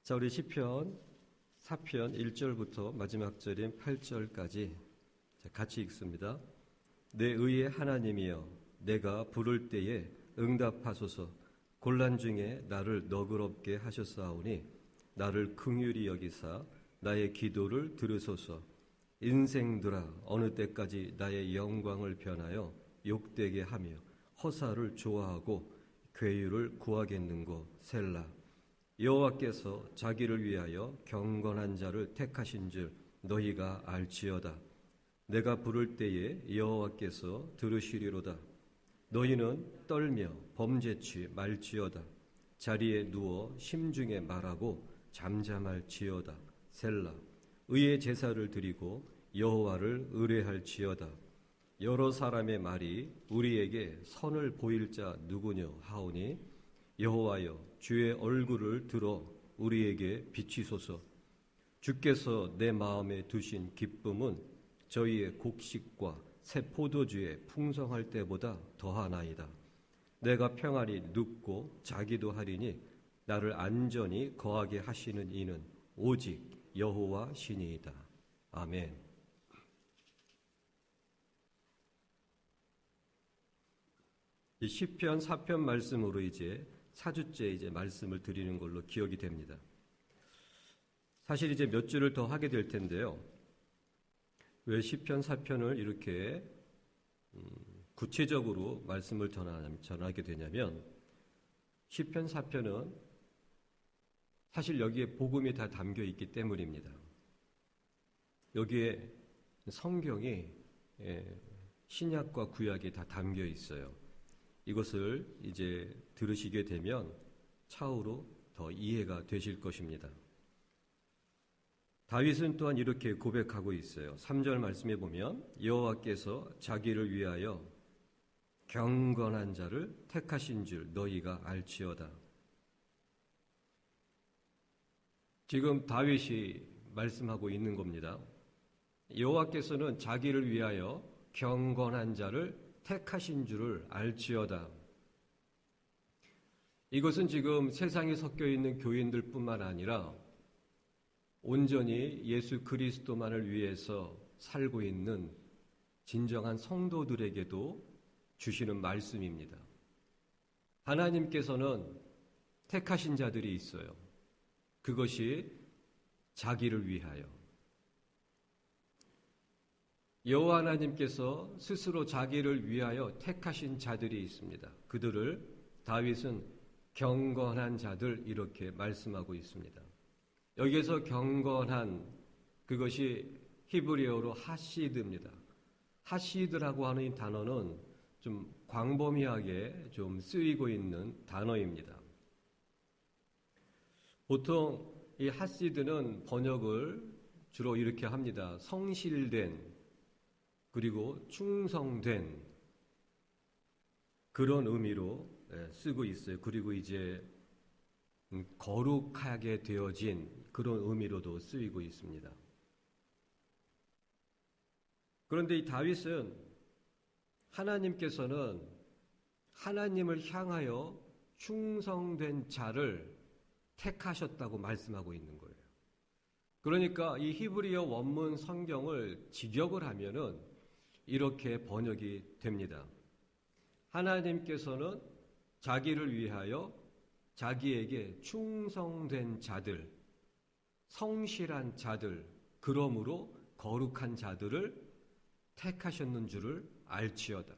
자, 우리 시편 4편 1절부터 마지막 절인 8절까지 같이 읽습니다. 내 의의 하나님이여, 내가 부를 때에 응답하소서. 곤란 중에 나를 너그럽게 하셨사오니 나를 긍휼히 여기사 나의 기도를 들으소서. 인생들아, 어느 때까지 나의 영광을 변하여 욕되게 하며 허사를 좋아하고 괴유를 구하겠는고. 셀라. 여호와께서 자기를 위하여 경건한 자를 택하신 줄 너희가 알지어다. 내가 부를 때에 여호와께서 들으시리로다. 너희는 떨며 범죄치 말지어다. 자리에 누워 심중에 말하고 잠잠할지어다. 셀라. 의의 제사를 드리고 여호와를 의뢰할지어다. 여러 사람의 말이 우리에게 선을 보일 자 누구뇨 하오니 여호와여, 주의 얼굴을 들어 우리에게 비치소서. 주께서 내 마음에 두신 기쁨은 저희의 곡식과 새 포도주에 풍성할 때보다 더하나이다. 내가 평안히 눕고 자기도 하리니 나를 안전히 거하게 하시는 이는 오직 여호와 신이이다. 아멘. 이 시편 4편 말씀으로 이제 4주째 이제 말씀을 드리는 걸로 기억이 됩니다. 사실 이제 몇 주를 더 하게 될 텐데요. 왜 시편 4편을 이렇게 구체적으로 말씀을 전하게 되냐면, 시편 4편은 사실 여기에 복음이 다 담겨 있기 때문입니다. 여기에 성경이 신약과 구약이 다 담겨 있어요. 이것을 이제 들으시게 되면 차후로 더 이해가 되실 것입니다. 다윗은 또한 이렇게 고백하고 있어요. 3절 말씀에 보면 여호와께서 자기를 위하여 경건한 자를 택하신 줄 너희가 알지어다. 지금 다윗이 말씀하고 있는 겁니다. 여호와께서는 자기를 위하여 경건한 자를 택하신 줄을 알지어다. 이것은 지금 세상에 섞여 있는 교인들 뿐만 아니라 온전히 예수 그리스도만을 위해서 살고 있는 진정한 성도들에게도 주시는 말씀입니다. 하나님께서는 택하신 자들이 있어요. 그것이 자기를 위하여. 여호와 하나님께서 스스로 자기를 위하여 택하신 자들이 있습니다. 그들을 다윗은 경건한 자들 이렇게 말씀하고 있습니다. 여기에서 경건한, 그것이 히브리어로 하시드입니다. 하시드라고 하는 이 단어는 좀 광범위하게 좀 쓰이고 있는 단어입니다. 보통 이 하시드는 번역을 주로 이렇게 합니다. 성실된, 그리고 충성된, 그런 의미로 쓰고 있어요. 그리고 이제 거룩하게 되어진 그런 의미로도 쓰이고 있습니다. 그런데 이 다윗은 하나님께서는 하나님을 향하여 충성된 자를 택하셨다고 말씀하고 있는 거예요. 그러니까 이 히브리어 원문 성경을 직역을 하면은 이렇게 번역이 됩니다. 하나님께서는 자기를 위하여 자기에게 충성된 자들, 성실한 자들, 그러므로 거룩한 자들을 택하셨는 줄을 알지어다.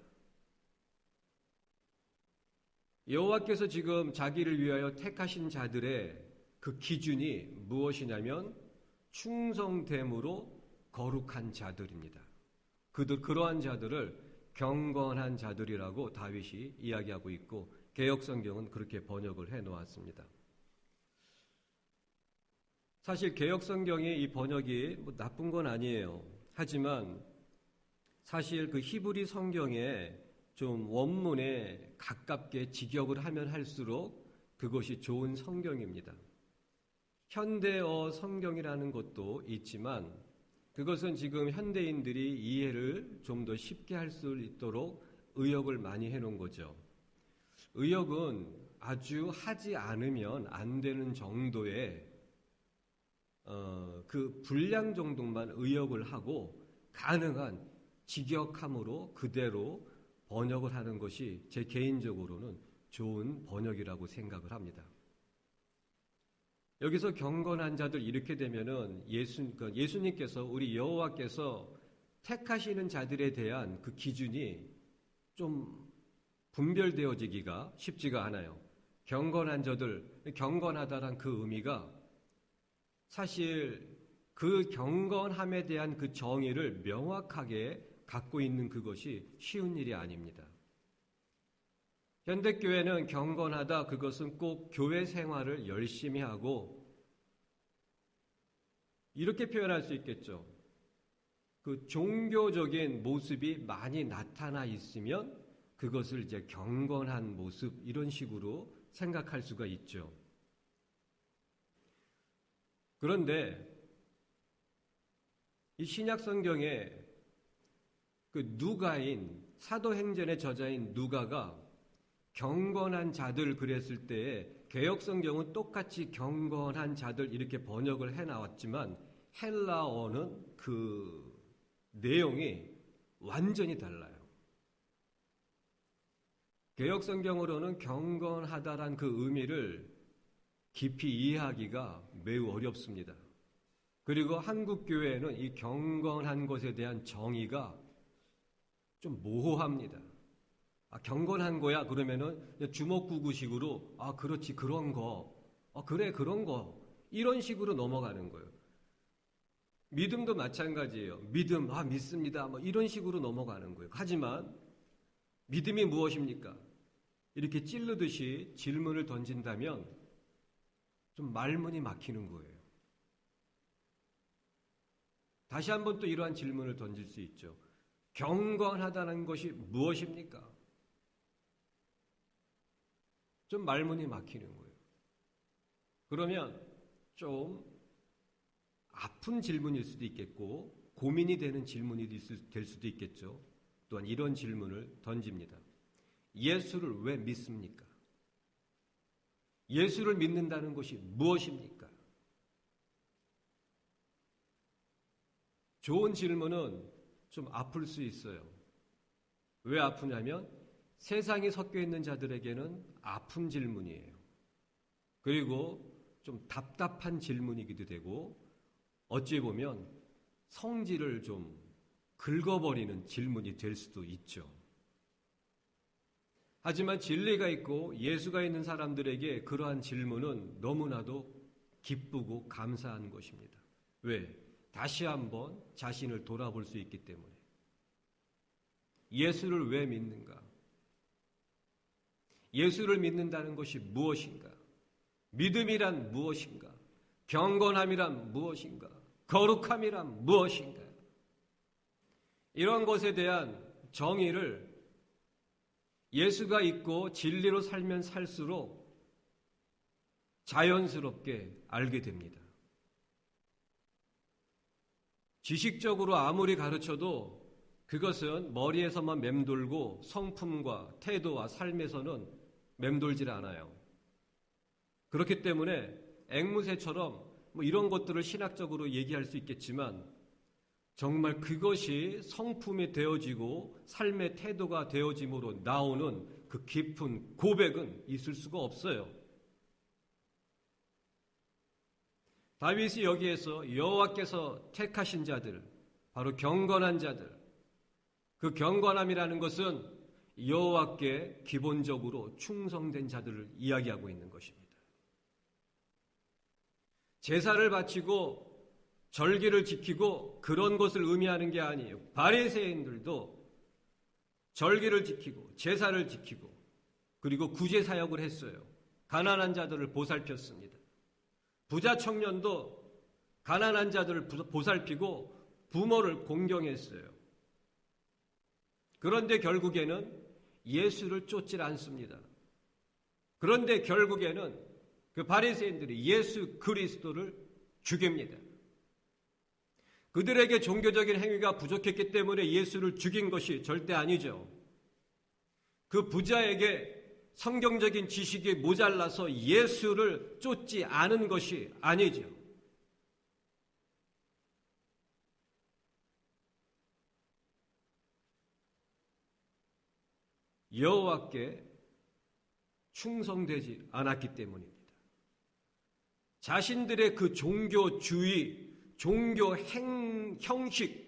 여호와께서 지금 자기를 위하여 택하신 자들의 그 기준이 무엇이냐면 충성됨으로 거룩한 자들입니다. 그러한 자들을 경건한 자들이라고 다윗이 이야기하고 있고 개역성경은 그렇게 번역을 해놓았습니다. 사실 개역성경의 이 번역이 나쁜 건 아니에요. 하지만 사실 그 히브리 성경에 좀 원문에 가깝게 직역을 하면 할수록 그것이 좋은 성경입니다. 현대어 성경이라는 것도 있지만 그것은 지금 현대인들이 이해를 좀 더 쉽게 할 수 있도록 의역을 많이 해놓은 거죠. 의역은 아주 하지 않으면 안 되는 정도의 그 분량 정도만 의역을 하고 가능한 직역함으로 그대로 번역을 하는 것이 제 개인적으로는 좋은 번역이라고 생각을 합니다. 여기서 경건한 자들 이렇게 되면은 예수님께서 우리 여호와께서 택하시는 자들에 대한 그 기준이 좀 분별되어지기가 쉽지가 않아요. 경건한 자들, 경건하다란 그 의미가 사실 그 경건함에 대한 그 정의를 명확하게 갖고 있는 그것이 쉬운 일이 아닙니다. 현대교회는 경건하다, 그것은 꼭 교회 생활을 열심히 하고 이렇게 표현할 수 있겠죠. 그 종교적인 모습이 많이 나타나 있으면 그것을 이제 경건한 모습 이런 식으로 생각할 수가 있죠. 그런데 이 신약 성경에 그 누가인 사도행전의 저자인 누가가 경건한 자들 그랬을 때에 개역 성경은 똑같이 경건한 자들 이렇게 번역을 해 나왔지만 헬라어는 그 내용이 완전히 달라요. 개역 성경으로는 경건하다란 그 의미를 깊이 이해하기가 매우 어렵습니다. 그리고 한국 교회에는 이 경건한 것에 대한 정의가 좀 모호합니다. 경건한 거야 그러면은 주먹구구식으로 그렇지 그런 거 그래 그런 거 이런 식으로 넘어가는 거예요. 믿음도 마찬가지예요. 믿음 믿습니다 뭐 이런 식으로 넘어가는 거예요. 하지만 믿음이 무엇입니까? 이렇게 찌르듯이 질문을 던진다면 좀 말문이 막히는 거예요. 다시 한번 또 이러한 질문을 던질 수 있죠. 경건하다는 것이 무엇입니까? 좀 말문이 막히는 거예요. 그러면 좀 아픈 질문일 수도 있겠고 고민이 되는 질문이 될 수도 있겠죠. 또한 이런 질문을 던집니다. 예수를 왜 믿습니까? 예수를 믿는다는 것이 무엇입니까? 좋은 질문은 좀 아플 수 있어요. 왜 아프냐면 세상이 섞여 있는 자들에게는 아픈 질문이에요. 그리고 좀 답답한 질문이기도 되고 어찌 보면 성질을 좀 긁어버리는 질문이 될 수도 있죠. 하지만 진리가 있고 예수가 있는 사람들에게 그러한 질문은 너무나도 기쁘고 감사한 것입니다. 왜? 다시 한번 자신을 돌아볼 수 있기 때문에. 예수를 왜 믿는가? 예수를 믿는다는 것이 무엇인가? 믿음이란 무엇인가? 경건함이란 무엇인가? 거룩함이란 무엇인가? 이런 것에 대한 정의를 예수가 있고 진리로 살면 살수록 자연스럽게 알게 됩니다. 지식적으로 아무리 가르쳐도 그것은 머리에서만 맴돌고 성품과 태도와 삶에서는 맴돌질 않아요. 그렇기 때문에 앵무새처럼 이런 것들을 신학적으로 얘기할 수 있겠지만 정말 그것이 성품이 되어지고 삶의 태도가 되어짐으로 나오는 그 깊은 고백은 있을 수가 없어요. 다윗이 여기에서 여호와께서 택하신 자들, 바로 경건한 자들, 그 경건함이라는 것은 여호와께 기본적으로 충성된 자들을 이야기하고 있는 것입니다. 제사를 바치고 절기를 지키고 그런 것을 의미하는 게 아니에요. 바리새인들도 절기를 지키고 제사를 지키고 그리고 구제 사역을 했어요. 가난한 자들을 보살폈습니다. 부자 청년도 가난한 자들을 보살피고 부모를 공경했어요. 그런데 결국에는 예수를 쫓질 않습니다. 그런데 결국에는 그 바리새인들이 예수 그리스도를 죽입니다. 그들에게 종교적인 행위가 부족했기 때문에 예수를 죽인 것이 절대 아니죠. 그 부자에게 성경적인 지식이 모자라서 예수를 쫓지 않은 것이 아니죠. 여호와께 충성되지 않았기 때문입니다. 자신들의 그 종교주의, 종교 형식,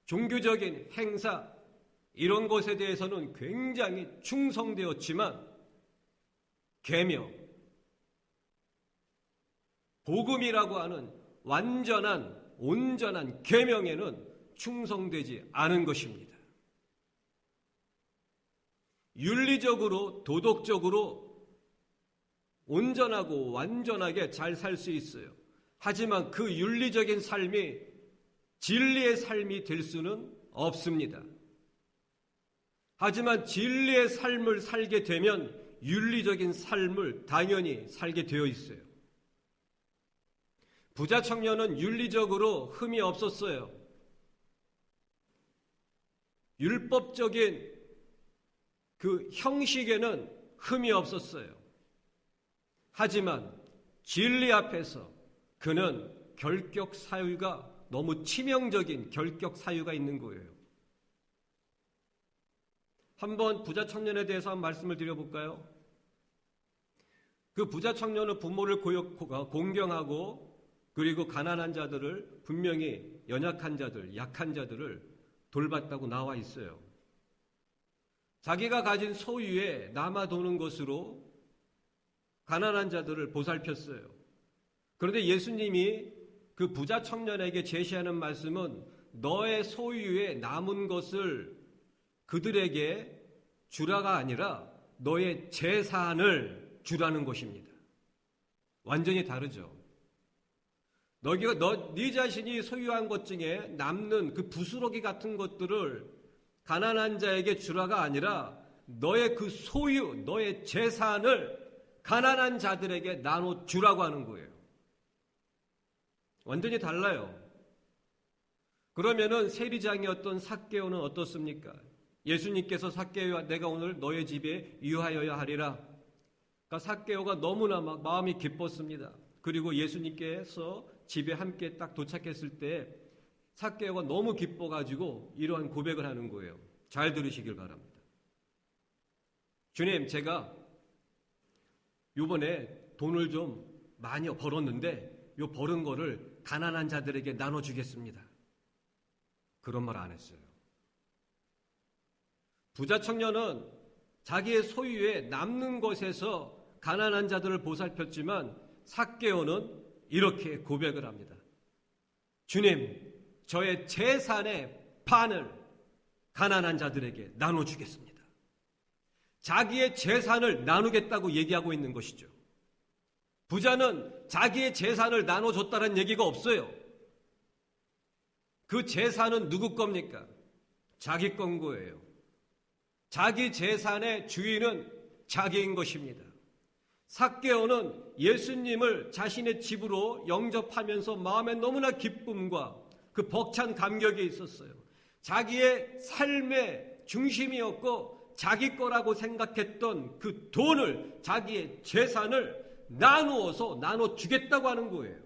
종교적인 행사 이런 것에 대해서는 굉장히 충성되었지만 계명, 복음이라고 하는 완전한 온전한 계명에는 충성되지 않은 것입니다. 윤리적으로 도덕적으로 온전하고 완전하게 잘 살 수 있어요. 하지만 그 윤리적인 삶이 진리의 삶이 될 수는 없습니다. 하지만 진리의 삶을 살게 되면 윤리적인 삶을 당연히 살게 되어 있어요. 부자 청년은 윤리적으로 흠이 없었어요. 율법적인 그 형식에는 흠이 없었어요. 하지만 진리 앞에서 그는 결격 사유가 너무 치명적인 결격 사유가 있는 거예요. 한번 부자 청년에 대해서 한 말씀을 드려볼까요? 그 부자 청년은 부모를 공경하고 그리고 가난한 자들을 분명히 연약한 자들, 약한 자들을 돌봤다고 나와 있어요. 자기가 가진 소유에 남아도는 것으로 가난한 자들을 보살폈어요. 그런데 예수님이 그 부자 청년에게 제시하는 말씀은 너의 소유에 남은 것을 그들에게 주라가 아니라 너의 재산을 주라는 것입니다. 완전히 다르죠. 네 자신이 소유한 것 중에 남는 그 부스러기 같은 것들을 가난한 자에게 주라가 아니라 너의 그 소유, 너의 재산을 가난한 자들에게 나눠 주라고 하는 거예요. 완전히 달라요. 그러면은 세리장이었던 삭개오는 어떻습니까? 예수님께서 삭개오야 내가 오늘 너의 집에 유하여야 하리라. 그러니까 삭개오가 너무나 막 마음이 기뻤습니다. 그리고 예수님께서 집에 함께 딱 도착했을 때 삭개오가 너무 기뻐가지고 이러한 고백을 하는 거예요. 잘 들으시길 바랍니다. 주님, 제가 요번에 돈을 좀 많이 벌었는데 요 벌은 거를 가난한 자들에게 나눠주겠습니다. 그런 말 안 했어요. 부자 청년은 자기의 소유에 남는 것에서 가난한 자들을 보살폈지만 삭개오는 이렇게 고백을 합니다. 주님, 저의 재산의 반을 가난한 자들에게 나눠주겠습니다. 자기의 재산을 나누겠다고 얘기하고 있는 것이죠. 부자는 자기의 재산을 나눠줬다는 얘기가 없어요. 그 재산은 누구 겁니까? 자기 건 거예요. 자기 재산의 주인은 자기인 것입니다. 삭개오는 예수님을 자신의 집으로 영접하면서 마음에 너무나 기쁨과 그 벅찬 감격이 있었어요. 자기의 삶의 중심이었고 자기 거라고 생각했던 그 돈을, 자기의 재산을 나누어서 나눠주겠다고 하는 거예요.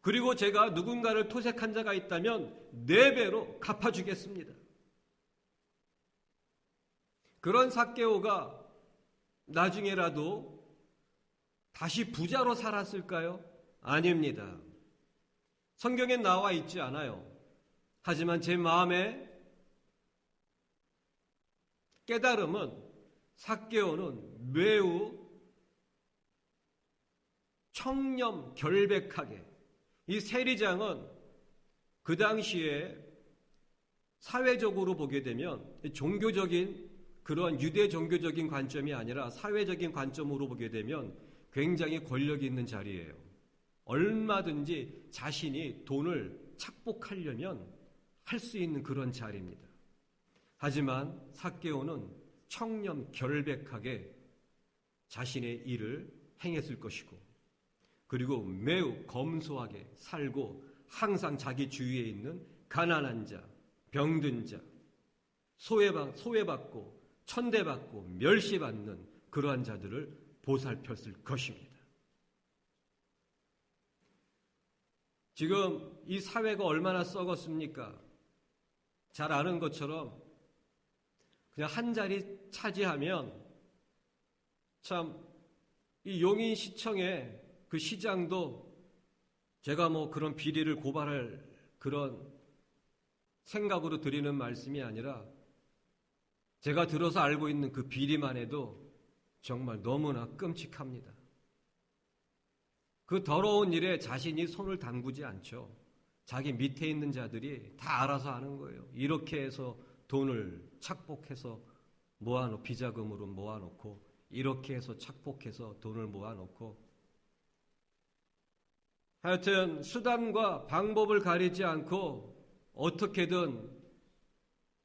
그리고 제가 누군가를 토색한 자가 있다면 4배로 갚아주겠습니다. 그런 삭개오가 나중에라도 다시 부자로 살았을까요? 아닙니다. 성경에 나와 있지 않아요. 하지만 제 마음에 깨달음은 삭개오는 매우 청렴 결백하게, 이 세리장은 그 당시에 사회적으로 보게 되면 종교적인 그런 유대 종교적인 관점이 아니라 사회적인 관점으로 보게 되면 굉장히 권력이 있는 자리예요. 얼마든지 자신이 돈을 착복하려면 할 수 있는 그런 자리입니다. 하지만 삭개오는 청렴 결백하게 자신의 일을 행했을 것이고, 그리고 매우 검소하게 살고 항상 자기 주위에 있는 가난한 자, 병든 자, 소외받고 천대받고 멸시받는 그러한 자들을 보살폈을 것입니다. 지금 이 사회가 얼마나 썩었습니까? 잘 아는 것처럼 그냥 한 자리 차지하면 참 이 용인시청의 그 시장도 제가 뭐 그런 비리를 고발할 그런 생각으로 드리는 말씀이 아니라 제가 들어서 알고 있는 그 비리만 해도 정말 너무나 끔찍합니다. 그 더러운 일에 자신이 손을 담그지 않죠. 자기 밑에 있는 자들이 다 알아서 하는 거예요. 이렇게 해서 돈을 착복해서 모아놓고 비자금으로 모아놓고 이렇게 해서 착복해서 돈을 모아놓고 하여튼 수단과 방법을 가리지 않고 어떻게든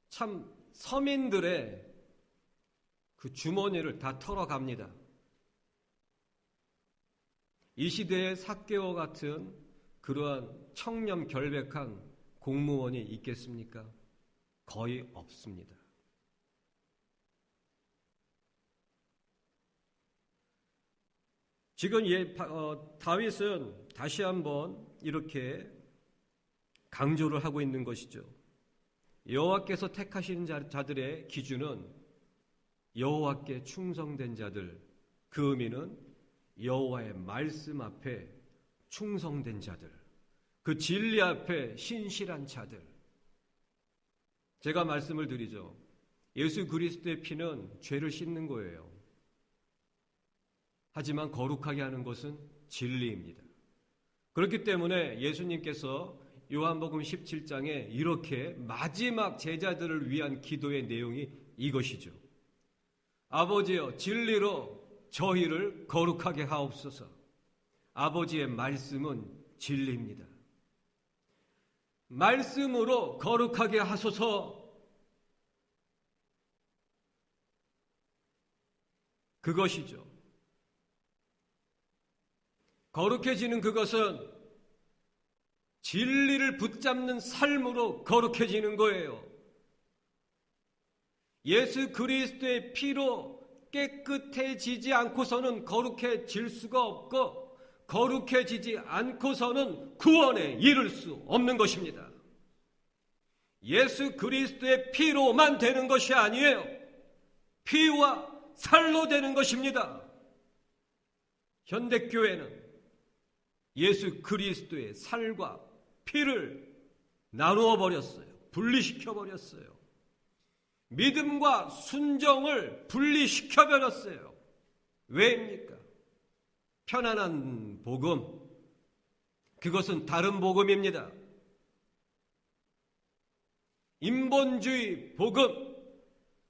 참 서민들의 그 주머니를 다 털어갑니다. 이 시대에 삭개오 같은 그러한 청렴 결백한 공무원이 있겠습니까? 거의 없습니다. 지금 다윗은 다시 한번 이렇게 강조를 하고 있는 것이죠. 여호와께서 택하시는 자들의 기준은 여호와께 충성된 자들, 그 의미는 여호와의 말씀 앞에 충성된 자들, 그 진리 앞에 신실한 자들. 제가 말씀을 드리죠. 예수 그리스도의 피는 죄를 씻는 거예요. 하지만 거룩하게 하는 것은 진리입니다. 그렇기 때문에 예수님께서 요한복음 17장에 이렇게 마지막 제자들을 위한 기도의 내용이 이것이죠. 아버지여, 진리로 저희를 거룩하게 하옵소서. 아버지의 말씀은 진리입니다. 말씀으로 거룩하게 하소서. 그것이죠. 거룩해지는 그것은 진리를 붙잡는 삶으로 거룩해지는 거예요. 예수 그리스도의 피로 깨끗해지지 않고서는 거룩해질 수가 없고 거룩해지지 않고서는 구원에 이를 수 없는 것입니다. 예수 그리스도의 피로만 되는 것이 아니에요. 피와 살로 되는 것입니다. 현대교회는 예수 그리스도의 살과 피를 나누어 버렸어요. 분리시켜 버렸어요. 믿음과 순종을 분리시켜 버렸어요. 왜입니까? 편안한 복음, 그것은 다른 복음입니다. 인본주의 복음,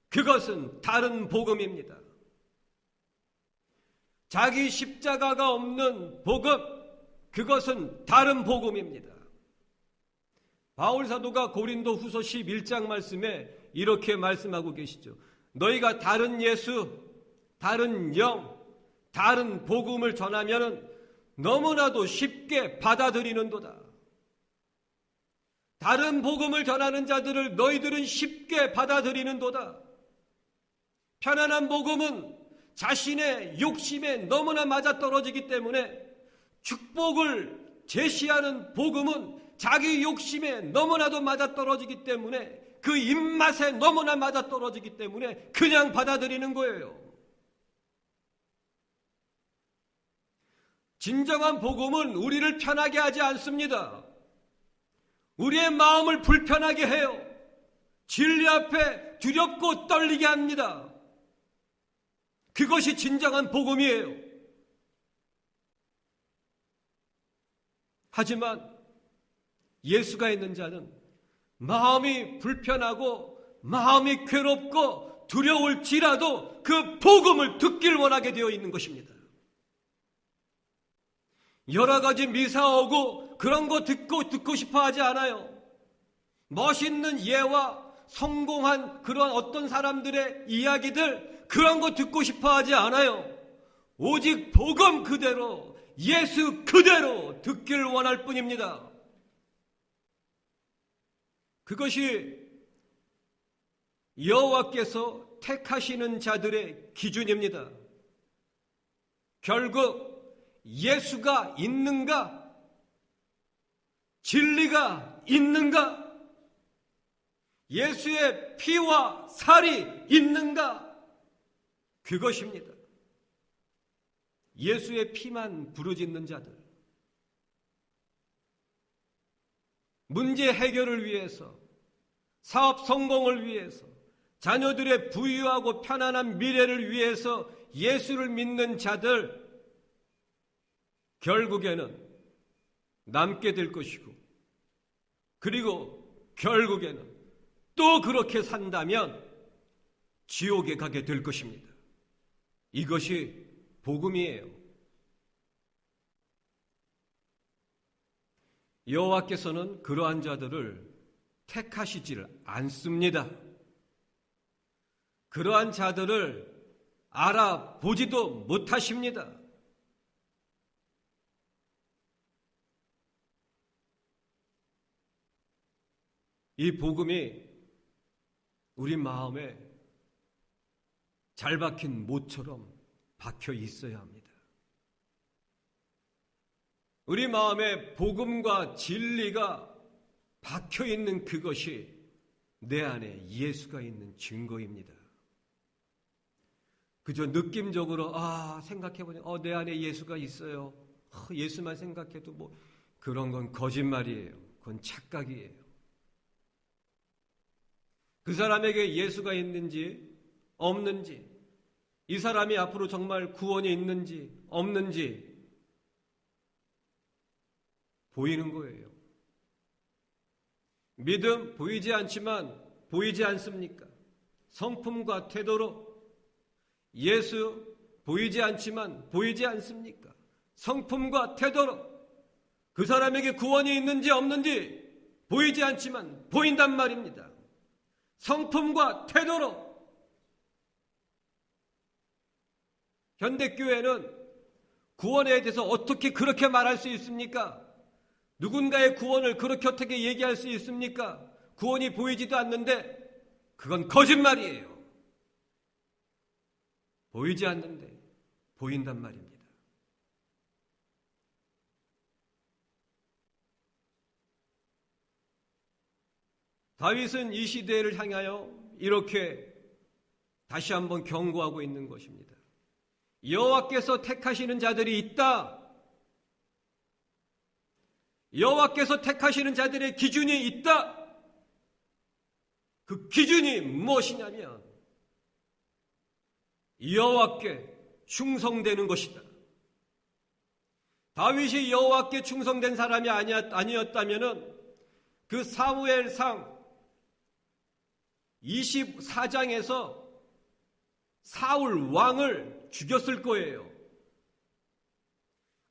그것은 다른 복음입니다. 자기 십자가가 없는 복음, 그것은 다른 복음입니다. 바울 사도가 고린도 후서 11장 말씀에 이렇게 말씀하고 계시죠. 너희가 다른 예수, 다른 영, 다른 복음을 전하면 너무나도 쉽게 받아들이는도다. 다른 복음을 전하는 자들을 너희들은 쉽게 받아들이는도다. 편안한 복음은 자신의 욕심에 너무나 맞아떨어지기 때문에, 축복을 제시하는 복음은 자기 욕심에 너무나도 맞아떨어지기 때문에, 그 입맛에 너무나 맞아떨어지기 때문에 그냥 받아들이는 거예요. 진정한 복음은 우리를 편하게 하지 않습니다. 우리의 마음을 불편하게 해요. 진리 앞에 두렵고 떨리게 합니다. 그것이 진정한 복음이에요. 하지만 예수가 있는 자는 마음이 불편하고 마음이 괴롭고 두려울지라도 그 복음을 듣길 원하게 되어 있는 것입니다. 여러 가지 미사오고 그런 거 듣고 싶어 하지 않아요. 멋있는 예와 성공한 그런 어떤 사람들의 이야기들, 그런 거 듣고 싶어 하지 않아요. 오직 복음 그대로, 예수 그대로 듣기를 원할 뿐입니다. 그것이 여호와께서 택하시는 자들의 기준입니다. 결국 예수가 있는가? 진리가 있는가? 예수의 피와 살이 있는가? 그것입니다. 예수의 피만 부르짖는 자들, 문제 해결을 위해서, 사업 성공을 위해서, 자녀들의 부유하고 편안한 미래를 위해서 예수를 믿는 자들, 결국에는 남게 될 것이고, 그리고 결국에는 또 그렇게 산다면 지옥에 가게 될 것입니다. 이것이 복음이에요. 여호와께서는 그러한 자들을 택하시지를 않습니다. 그러한 자들을 알아보지도 못하십니다. 이 복음이 우리 마음에 잘 박힌 못처럼 박혀 있어야 합니다. 우리 마음에 복음과 진리가 박혀 있는 그것이 내 안에 예수가 있는 증거입니다. 그저 느낌적으로 생각해보니 내 안에 예수가 있어요. 예수만 생각해도 그런 건 거짓말이에요. 그건 착각이에요. 그 사람에게 예수가 있는지 없는지, 이 사람이 앞으로 정말 구원이 있는지 없는지 보이는 거예요. 믿음 보이지 않지만 보이지 않습니까? 성품과 태도로 예수 보이지 않지만 보이지 않습니까? 성품과 태도로 그 사람에게 구원이 있는지 없는지 보이지 않지만 보인단 말입니다. 성품과 태도로. 현대교회는 구원에 대해서 어떻게 그렇게 말할 수 있습니까? 누군가의 구원을 그렇게 어떻게 얘기할 수 있습니까? 구원이 보이지도 않는데 그건 거짓말이에요. 보이지 않는데 보인단 말입니다. 다윗은 이 시대를 향하여 이렇게 다시 한번 경고하고 있는 것입니다. 여호와께서 택하시는 자들이 있다. 여호와께서 택하시는 자들의 기준이 있다. 그 기준이 무엇이냐면 여호와께 충성되는 것이다. 다윗이 여호와께 충성된 사람이 아니었다면 그 사무엘상 24장에서 사울 왕을 죽였을 거예요.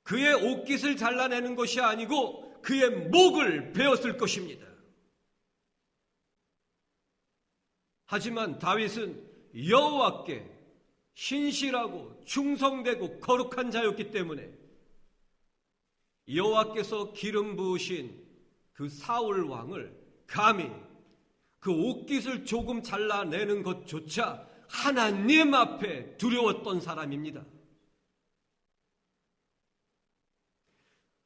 그의 옷깃을 잘라내는 것이 아니고 그의 목을 베었을 것입니다. 하지만 다윗은 여호와께 신실하고 충성되고 거룩한 자였기 때문에 여호와께서 기름 부으신 그 사울 왕을 감히 그 옷깃을 조금 잘라내는 것조차 하나님 앞에 두려웠던 사람입니다.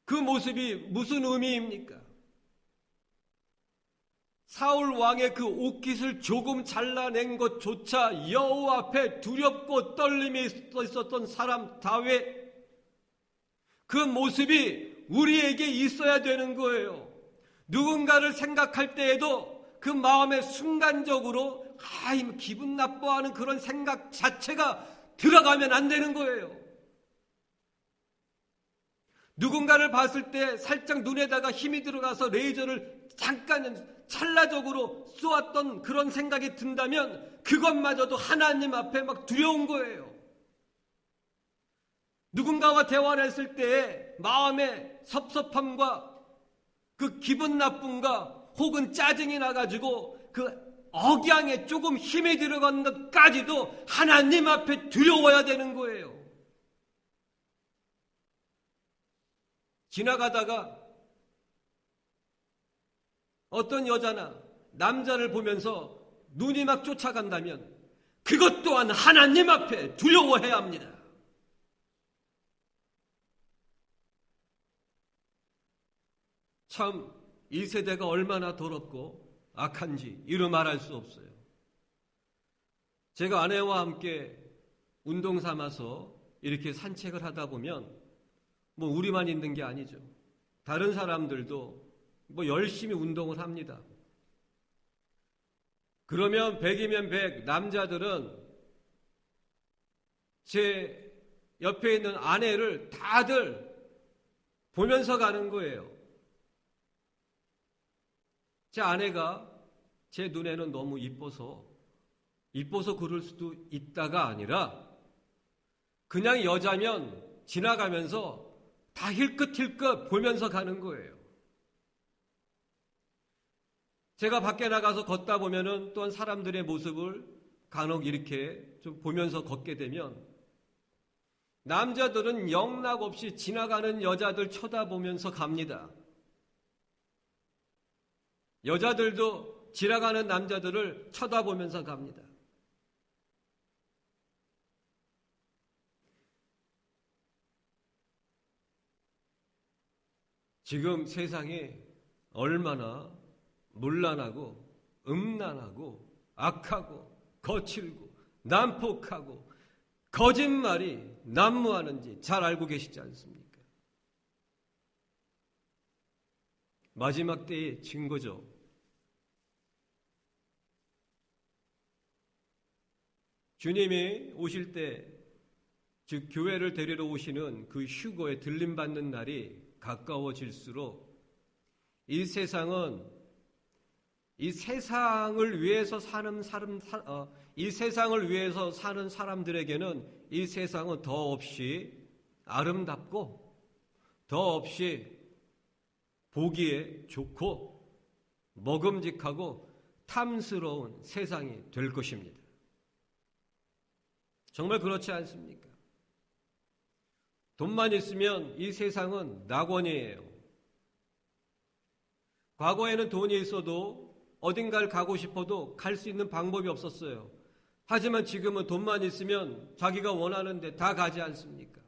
그 모습이 무슨 의미입니까? 사울 왕의 그 옷깃을 조금 잘라낸 것조차 여호와 앞에 두렵고 떨림이 있었던 사람 다윗, 그 모습이 우리에게 있어야 되는 거예요. 누군가를 생각할 때에도 그 마음에 순간적으로 기분 나빠하는 그런 생각 자체가 들어가면 안 되는 거예요. 누군가를 봤을 때 살짝 눈에다가 힘이 들어가서 레이저를 잠깐 찰나적으로 쏘았던 그런 생각이 든다면 그것마저도 하나님 앞에 막 두려운 거예요. 누군가와 대화를 했을 때의 마음의 섭섭함과 그 기분 나쁨과 혹은 짜증이 나가지고 그 억양에 조금 힘이 들어간 것까지도 하나님 앞에 두려워야 되는 거예요. 지나가다가 어떤 여자나 남자를 보면서 눈이 막 쫓아간다면 그것 또한 하나님 앞에 두려워해야 합니다. 참 이 세대가 얼마나 더럽고 악한지 이루 말할 수 없어요. 제가 아내와 함께 운동 삼아서 이렇게 산책을 하다 보면 뭐 우리만 있는 게 아니죠. 다른 사람들도 뭐 열심히 운동을 합니다. 그러면 100이면 100, 남자들은 제 옆에 있는 아내를 다들 보면서 가는 거예요. 제 아내가 제 눈에는 너무 이뻐서 그럴 수도 있다가 아니라 그냥 여자면 지나가면서 다 힐끗힐끗 보면서 가는 거예요. 제가 밖에 나가서 걷다 보면은 또한 사람들의 모습을 간혹 이렇게 좀 보면서 걷게 되면 남자들은 영락없이 지나가는 여자들 쳐다보면서 갑니다. 여자들도 지나가는 남자들을 쳐다보면서 갑니다. 지금 세상에 얼마나 문란하고 음란하고 악하고 거칠고 난폭하고 거짓말이 난무하는지 잘 알고 계시지 않습니까? 마지막 때의 증거죠. 주님이 오실 때, 즉 교회를 데리러 오시는 그 휴거에 들림받는 날이 가까워질수록 이 세상을 위해서 사는 사람들에게는 이 세상은 더없이 아름답고 더없이 보기에 좋고 먹음직하고 탐스러운 세상이 될 것입니다. 정말 그렇지 않습니까? 돈만 있으면 이 세상은 낙원이에요. 과거에는 돈이 있어도 어딘가를 가고 싶어도 갈 수 있는 방법이 없었어요. 하지만 지금은 돈만 있으면 자기가 원하는 데 다 가지 않습니까?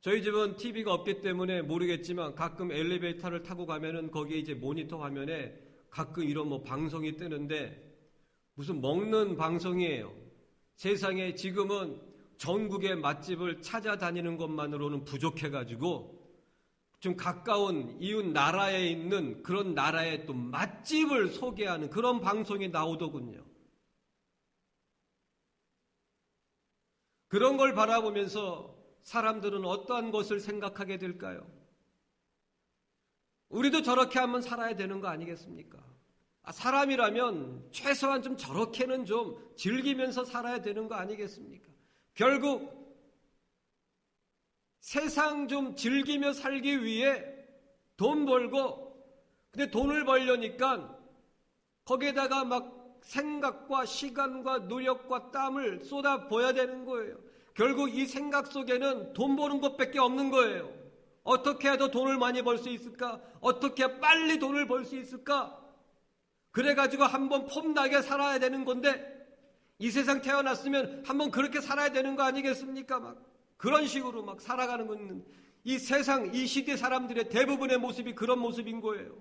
저희 집은 TV가 없기 때문에 모르겠지만 가끔 엘리베이터를 타고 가면은 거기에 이제 모니터 화면에 가끔 이런 뭐 방송이 뜨는데 무슨 먹는 방송이에요. 세상에 지금은 전국의 맛집을 찾아다니는 것만으로는 부족해가지고 좀 가까운 이웃 나라에 있는 그런 나라의 또 맛집을 소개하는 그런 방송이 나오더군요. 그런 걸 바라보면서 사람들은 어떠한 것을 생각하게 될까요? 우리도 저렇게 한번 살아야 되는 거 아니겠습니까? 사람이라면 최소한 좀 저렇게는 좀 즐기면서 살아야 되는 거 아니겠습니까? 결국 세상 좀 즐기며 살기 위해 돈 벌고, 근데 돈을 벌려니까 거기에다가 막 생각과 시간과 노력과 땀을 쏟아부어야 되는 거예요. 결국 이 생각 속에는 돈 버는 것밖에 없는 거예요. 어떻게 해야 더 돈을 많이 벌 수 있을까? 어떻게 해야 빨리 돈을 벌 수 있을까? 그래가지고 한번 폼나게 살아야 되는 건데 이 세상 태어났으면 한번 그렇게 살아야 되는 거 아니겠습니까? 막 그런 식으로 막 살아가는 건 이 세상, 이 시대 사람들의 대부분의 모습이 그런 모습인 거예요.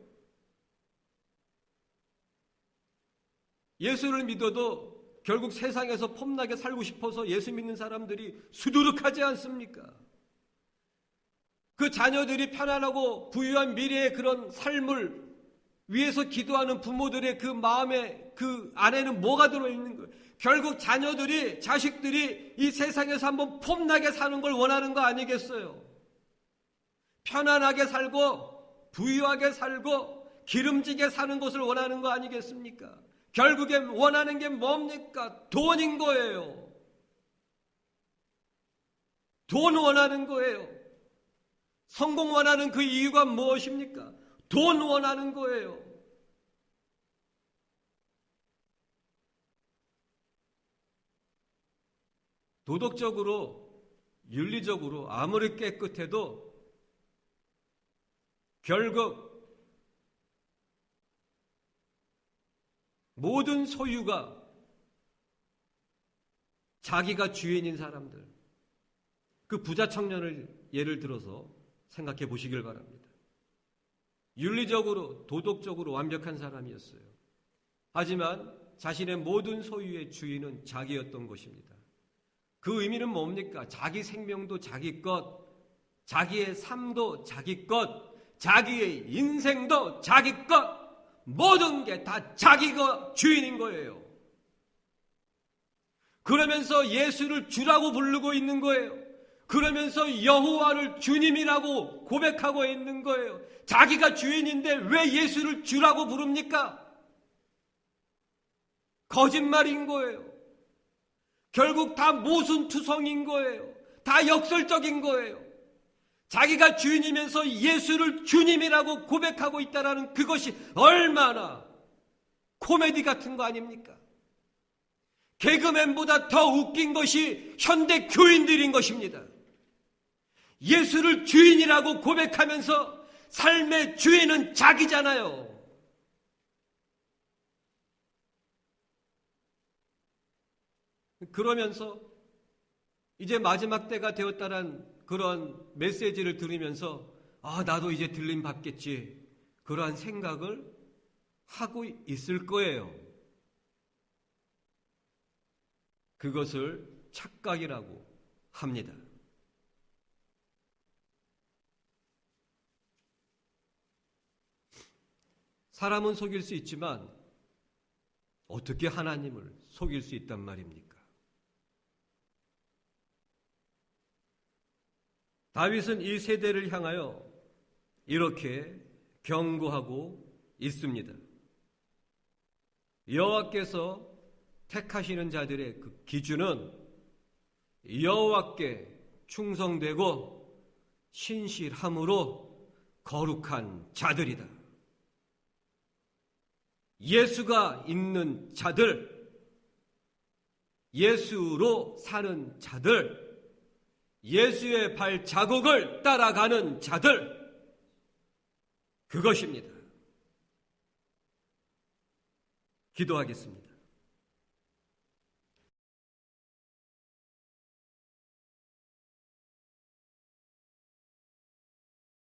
예수를 믿어도 결국 세상에서 폼나게 살고 싶어서 예수 믿는 사람들이 수두룩하지 않습니까? 그 자녀들이 편안하고 부유한 미래의 그런 삶을 위해서 기도하는 부모들의 그 마음에 그 안에는 뭐가 들어있는 거예요? 결국 자식들이 이 세상에서 한번 폼나게 사는 걸 원하는 거 아니겠어요? 편안하게 살고 부유하게 살고 기름지게 사는 것을 원하는 거 아니겠습니까? 결국에 원하는 게 뭡니까? 돈인 거예요. 돈 원하는 거예요. 성공 원하는 그 이유가 무엇입니까? 돈 원하는 거예요. 도덕적으로, 윤리적으로 아무리 깨끗해도 결국 모든 소유가 자기가 주인인 사람들, 그 부자 청년을 예를 들어서 생각해 보시길 바랍니다. 윤리적으로, 도덕적으로 완벽한 사람이었어요. 하지만 자신의 모든 소유의 주인은 자기였던 것입니다. 그 의미는 뭡니까? 자기 생명도 자기 것, 자기의 삶도 자기 것, 자기의 인생도 자기 것, 모든 게 다 자기가 주인인 거예요. 그러면서 예수를 주라고 부르고 있는 거예요. 그러면서 여호와를 주님이라고 고백하고 있는 거예요. 자기가 주인인데 왜 예수를 주라고 부릅니까? 거짓말인 거예요. 결국 다 모순투성인 거예요. 다 역설적인 거예요. 자기가 주인이면서 예수를 주님이라고 고백하고 있다는 그것이 얼마나 코미디 같은 거 아닙니까? 개그맨보다 더 웃긴 것이 현대 교인들인 것입니다. 예수를 주인이라고 고백하면서 삶의 주인은 자기잖아요. 그러면서 이제 마지막 때가 되었다는 그런 메시지를 들으면서 나도 이제 들림 받겠지, 그러한 생각을 하고 있을 거예요. 그것을 착각이라고 합니다. 사람은 속일 수 있지만 어떻게 하나님을 속일 수 있단 말입니까? 다윗은 이 세대를 향하여 이렇게 경고하고 있습니다. 여호와께서 택하시는 자들의 그 기준은 여호와께 충성되고 신실함으로 거룩한 자들이다. 예수가 있는 자들, 예수로 사는 자들, 예수의 발자국을 따라가는 자들, 그것입니다. 기도하겠습니다.